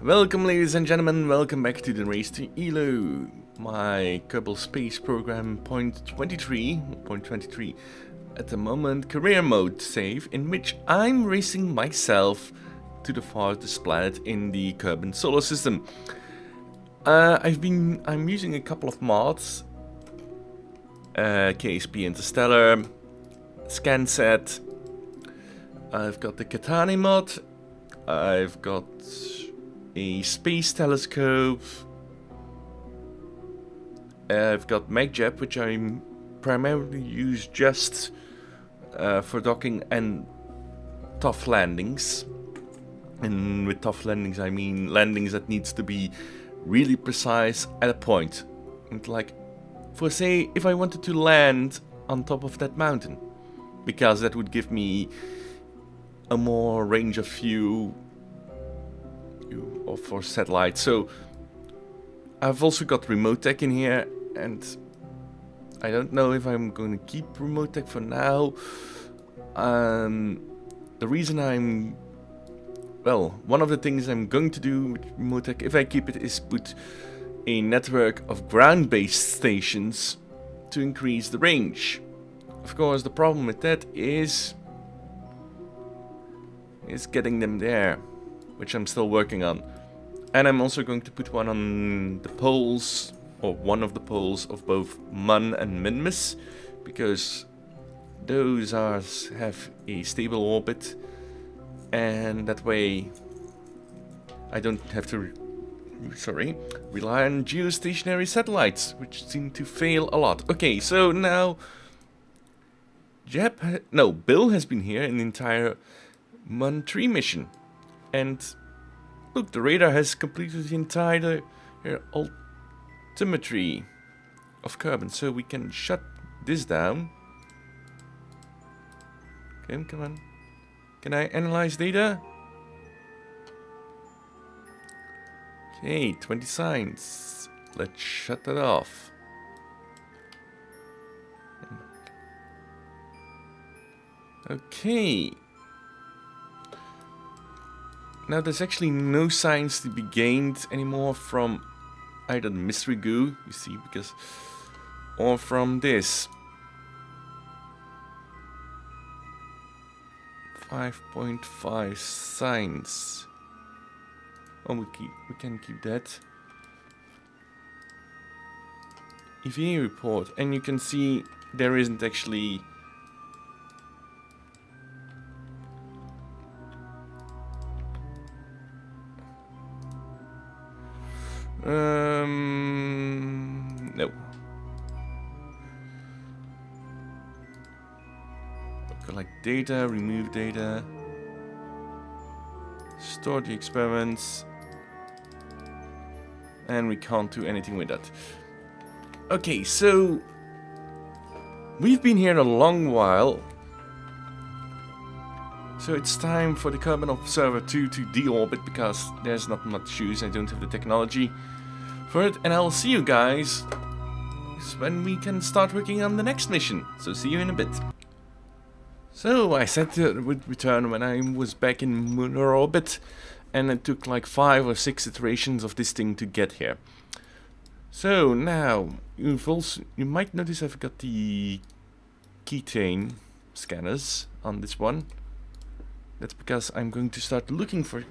Welcome ladies and gentlemen, welcome back to the race to Eeloo, my Kerbal space program point 23 at the moment career mode save, in which I'm racing myself to the farthest planet in the Kerbal solar system. I'm using a couple of mods, KSP Interstellar, ScanSet. I've got the Kethane mod, I've got a space telescope, I've got MagJab, which I primarily use just for docking and tough landings. And with tough landings I mean landings that needs to be really precise at a point. And like, for say, if I wanted to land on top of that mountain, because that would give me a more range of view for satellite. So I've also got remote tech in here, and I don't know if I'm going to keep remote tech for now. The reason one of the things I'm going to do with remote tech, if I keep it, is put a network of ground-based stations to increase the range. Of course, the problem with that is getting them there, which I'm still working on. And I'm also going to put one on the poles, or one of the poles of both Mun and Minmus, because those have a stable orbit, and that way I don't have to rely on geostationary satellites, which seem to fail a lot. Okay, so now Bill has been here in the entire Mun 3 mission, and look, the radar has completed the entire altimetry of Kerbal, so we can shut this down. Okay, come on. Can I analyze data? Okay, 20 signs. Let's shut that off. Okay. Now there's actually no signs to be gained anymore from either the mystery goo, you see, or from this. 5.5 signs. Oh, we can keep that. EVA report, and you can see there isn't actually no. Collect data, remove data, store the experiments, and we can't do anything with that. Okay, so we've been here a long while, so it's time for the Kerbal Observer 2 to deorbit, because there's not much use. I don't have the technology for it, and I'll see you guys when we can start working on the next mission. So see you in a bit. So I said it would return when I was back in lunar orbit, and it took like 5 or 6 iterations of this thing to get here. So now you might notice I've got the Kethane scanners on this one. That's because I'm going to start looking for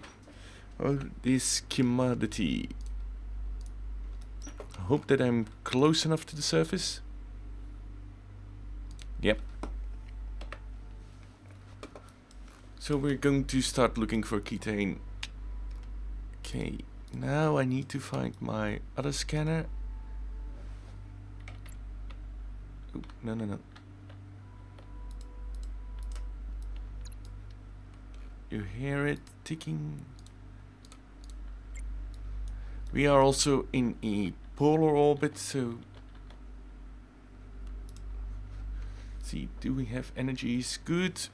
this commodity. I hope that I'm close enough to the surface. Yep. So we're going to start looking for Kethane. Okay, now I need to find my other scanner. Oh, no. You hear it ticking. We are also in a polar orbit, so let's see, do we have energies? Good.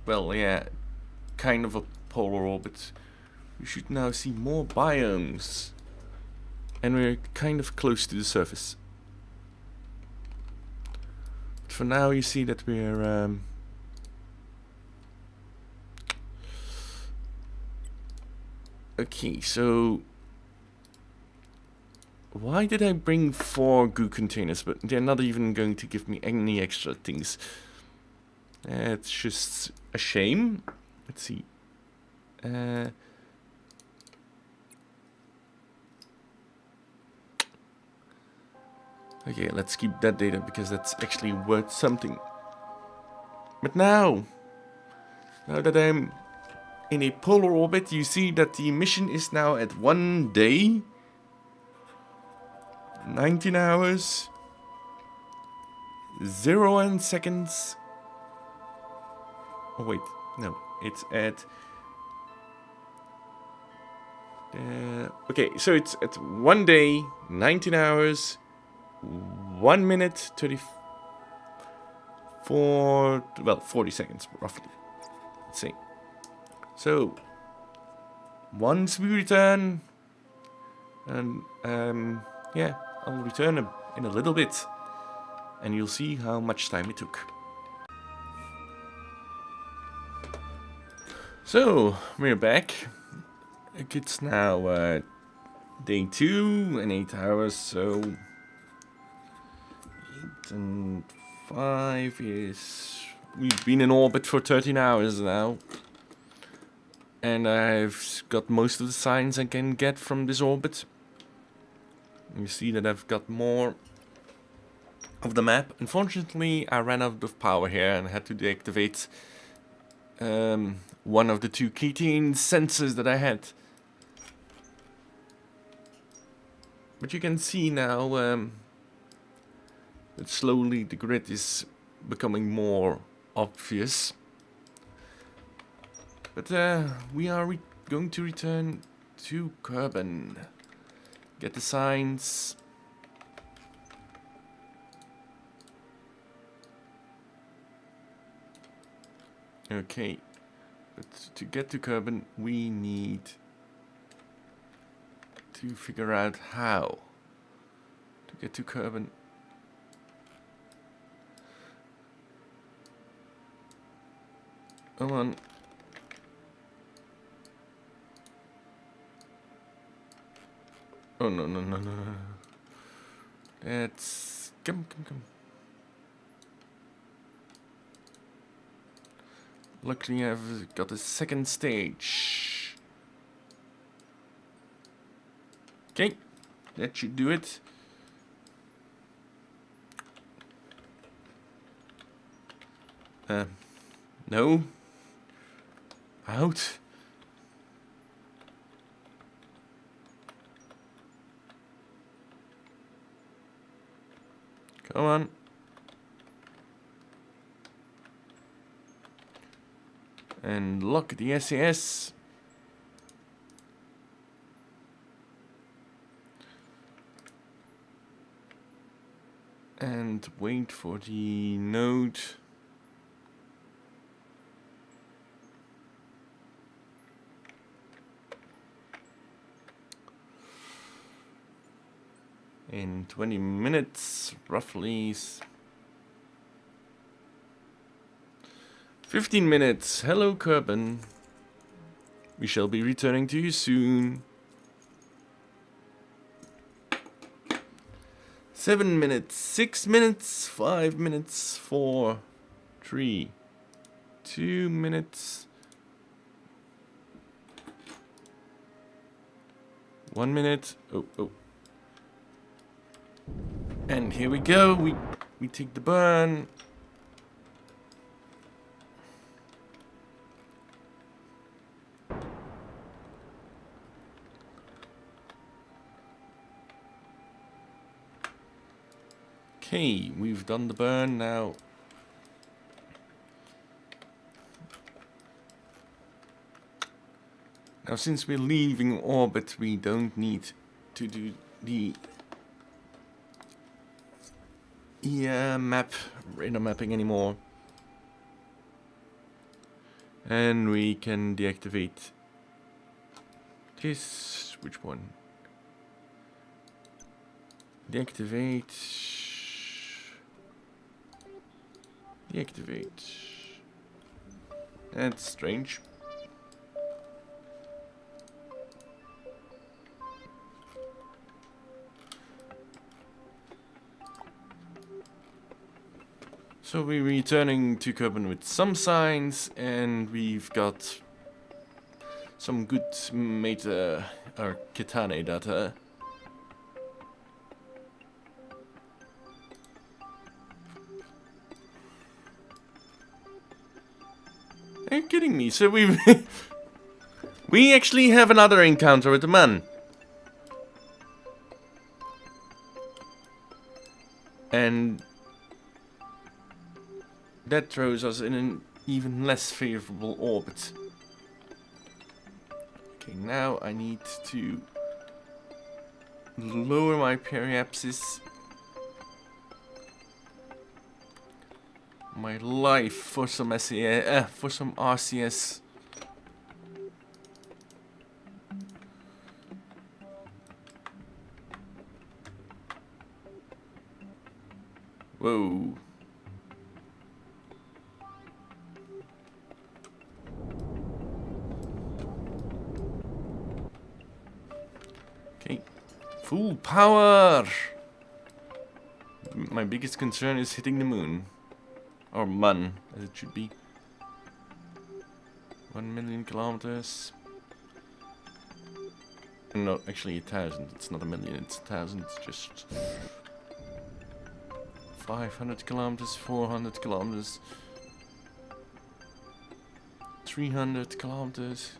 Well, yeah, kind of a polar orbit. We should now see more biomes, and we're kind of close to the surface. But for now, you see that we're Okay, so why did I bring 4 goo containers, but they're not even going to give me any extra things? It's just a shame. Let's see. Okay, let's keep that data because that's actually worth something. But now that I'm in a polar orbit, you see that the mission is now at 1 day, 19 hours, 0 seconds. Oh wait, no, it's at... okay, so it's at 1 day, 19 hours, 1 minute, 34, well, 40 seconds roughly. Let's see. So, once we return, and yeah, I'll return in a little bit, and you'll see how much time it took. So, we're back. It's now day 2 and 8 hours, so 8 and 5 is... We've been in orbit for 13 hours now. And I've got most of the signs I can get from this orbit. You see that I've got more of the map. Unfortunately, I ran out of power here and had to deactivate one of the 2 Kethane sensors that I had. But you can see now that slowly the grid is becoming more obvious. But we are going to return to Kerbal. Get the signs. Okay, but to get to Kerbal, we need to figure out how to get to Kerbal. Come on. Oh no no no no no. Let's come. Luckily I've got a second stage. Okay, that should do it. No. Out. Come on. And lock the SAS. And wait for the node. In 20 minutes, roughly. 15 minutes. Hello, Kerbal. We shall be returning to you soon. 7 minutes, 6 minutes, 5 minutes, 4, 3, 2 minutes, 1 minute. Oh. And here we go. We take the burn. Okay, we've done the burn now. Now, since we're leaving orbit, we don't need to do the radar mapping anymore. And we can deactivate this. Which one? Deactivate. That's strange. So we're returning to Kerbal with some signs, and we've got some good meta or Kethane data. Are you kidding me? So we we actually have another encounter with the man. And that throws us in an even less favorable orbit. Okay, now I need to lower my periapsis. My life for some for some RCS. Whoa. Okay. Full power! My biggest concern is hitting the moon. Or mun, as it should be. 1 million kilometers. No, actually 1,000. It's not a million, it's 1,000. It's just 500 kilometers, 400 kilometers, 300 kilometers,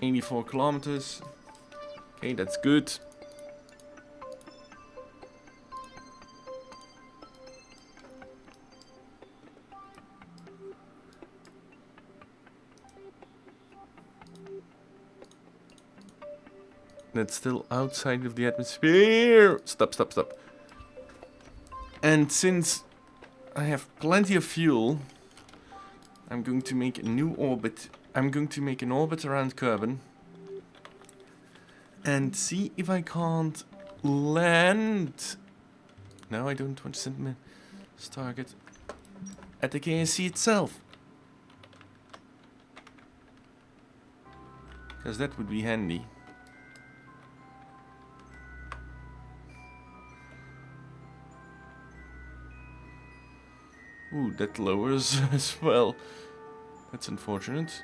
84 kilometers. Okay, that's good. That's still outside of the atmosphere. Stop, stop, stop. And since I have plenty of fuel, I'm going to make a new orbit. I'm going to make an orbit around Kerbal and see if I can't land. No, I don't want to send my target at the KSC itself, because that would be handy. Ooh, that lowers as well. That's unfortunate.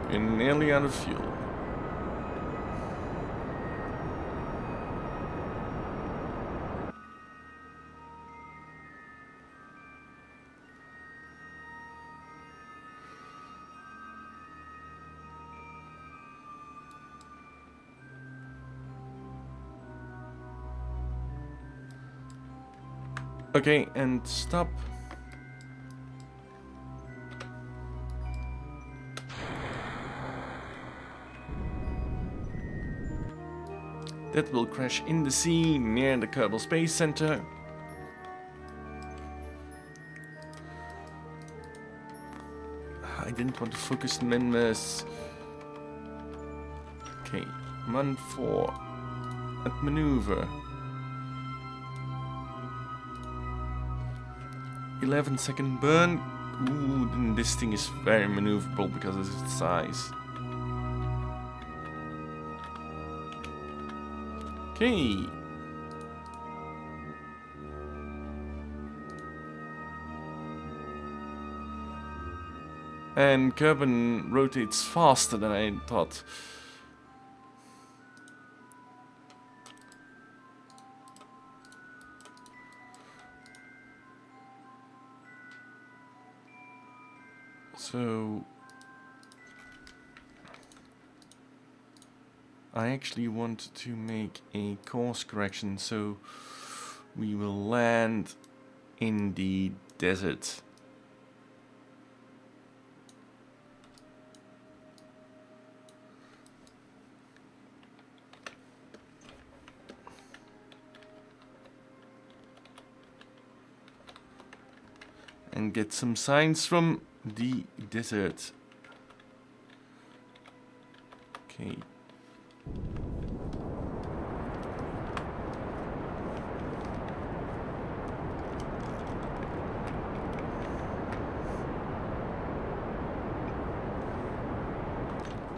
We're nearly out of fuel. Okay, and stop. That will crash in the sea near the Kerbal Space Center. I didn't want to focus the members. Okay, run for at maneuver. 11-second burn. Ooh, then this thing is very maneuverable because of its size. Okay. And Kerbal rotates faster than I thought. So I actually want to make a course correction, so we will land in the desert. And get some signs from the desert. Okay.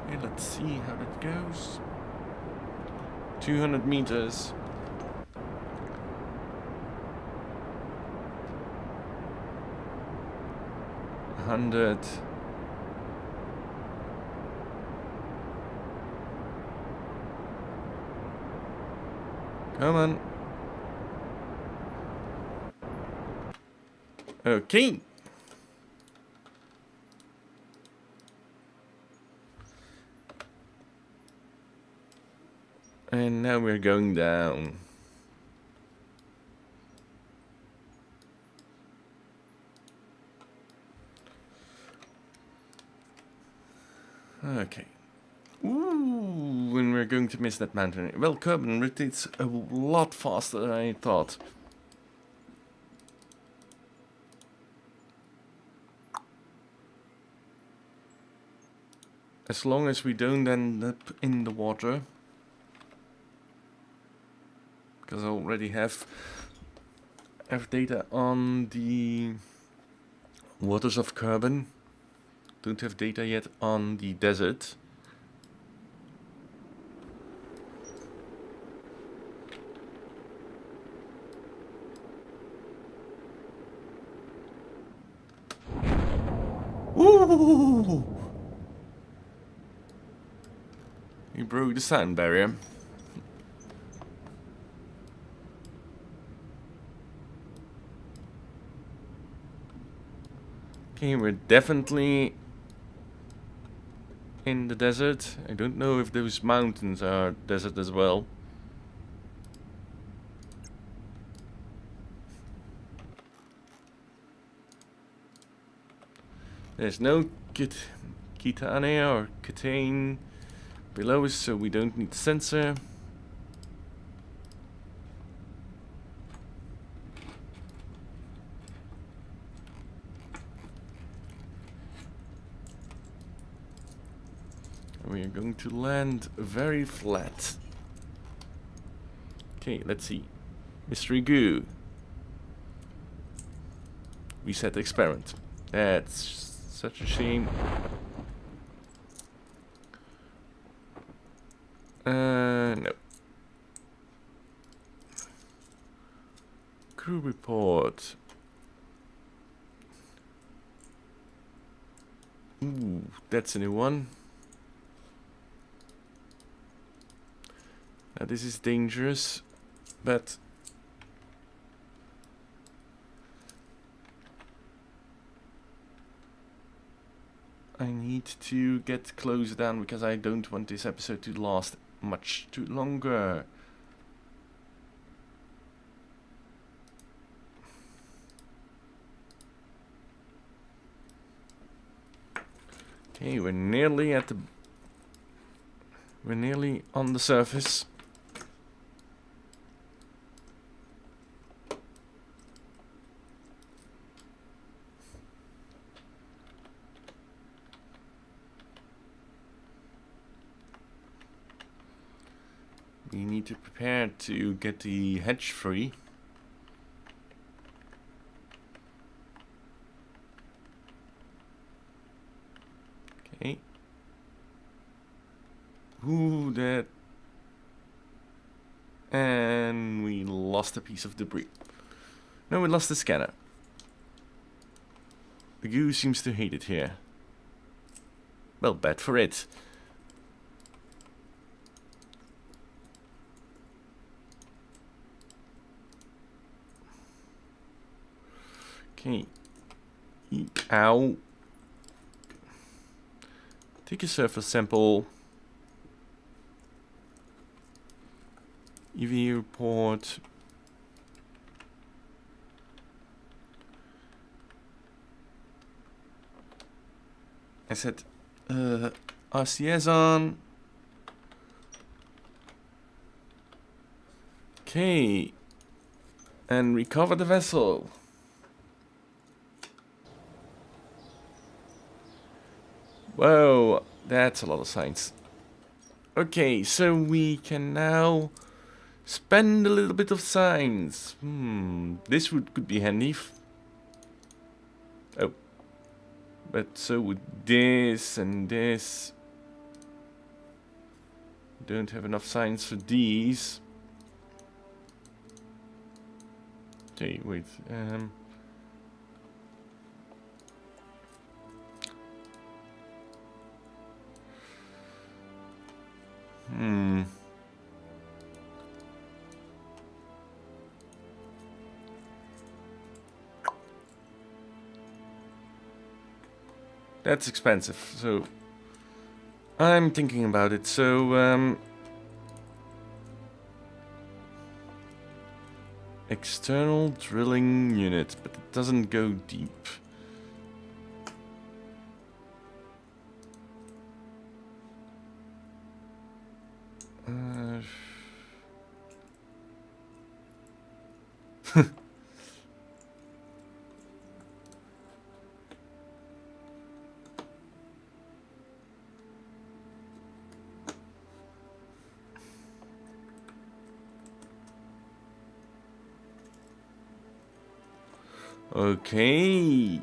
Okay, let's see how that goes. 200 meters. 100. Come on. Okay. And now we're going down. Okay. Ooh, and we're going to miss that mountain. Well, Kerbal rotates a lot faster than I thought. As long as we don't end up in the water. Because I already have data on the waters of Kerbal. Don't have data yet on the desert. Ooh! He broke the sound barrier. Okay, we're definitely in the desert. I don't know if those mountains are desert as well. There's no Kethane or Kethane below us, so we don't need the sensor. We are going to land very flat. Okay, let's see. Mystery goo. Reset experiment. That's such a shame. No. Crew report. Ooh, that's a new one. Now this is dangerous, but I need to get closed down because I don't want this episode to last much too longer. Okay, we're nearly on the surface. We need to prepare to get the hedge free. Okay. Ooh, that. And we lost a piece of debris. No, we lost the scanner. The goo seems to hate it here. Well, bad for it. Okay. Ow. Take a surface sample. EV report. I said RCS on. Okay. And recover the vessel. Whoa, that's a lot of science. Okay, so we can now spend a little bit of science. This could be handy. Oh, but so would this and this. Don't have enough science for these. Okay, wait. That's expensive, so I'm thinking about it. So, external drilling unit, but it doesn't go deep. Okay.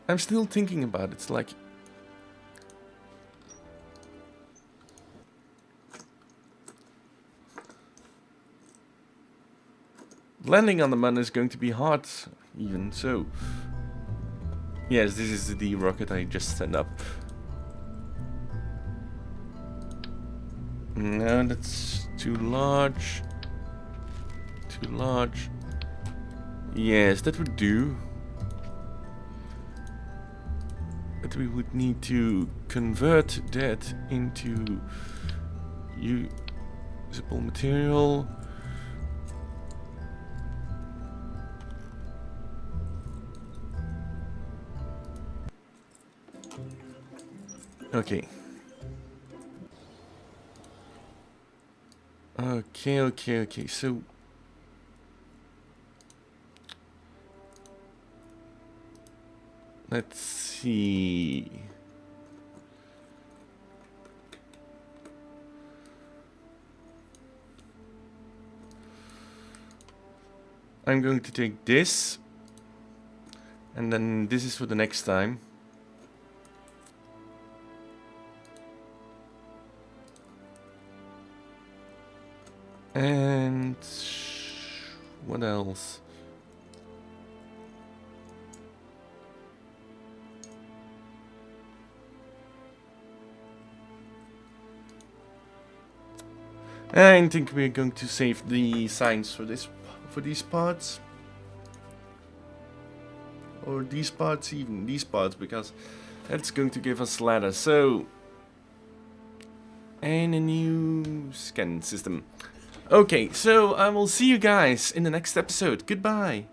I'm still thinking about it. It's like landing on the moon is going to be hard, even so. Yes, this is the rocket I just sent up. No, that's too large. Too large. Yes, that would do. But we would need to convert that into usable material. Okay. Okay, so let's see. I'm going to take this, and then this is for the next time. And what else? I think we're going to save the science for these parts, or these parts, even these parts, because that's going to give us ladder. So, and a new scan system. Okay, so I will see you guys in the next episode. Goodbye.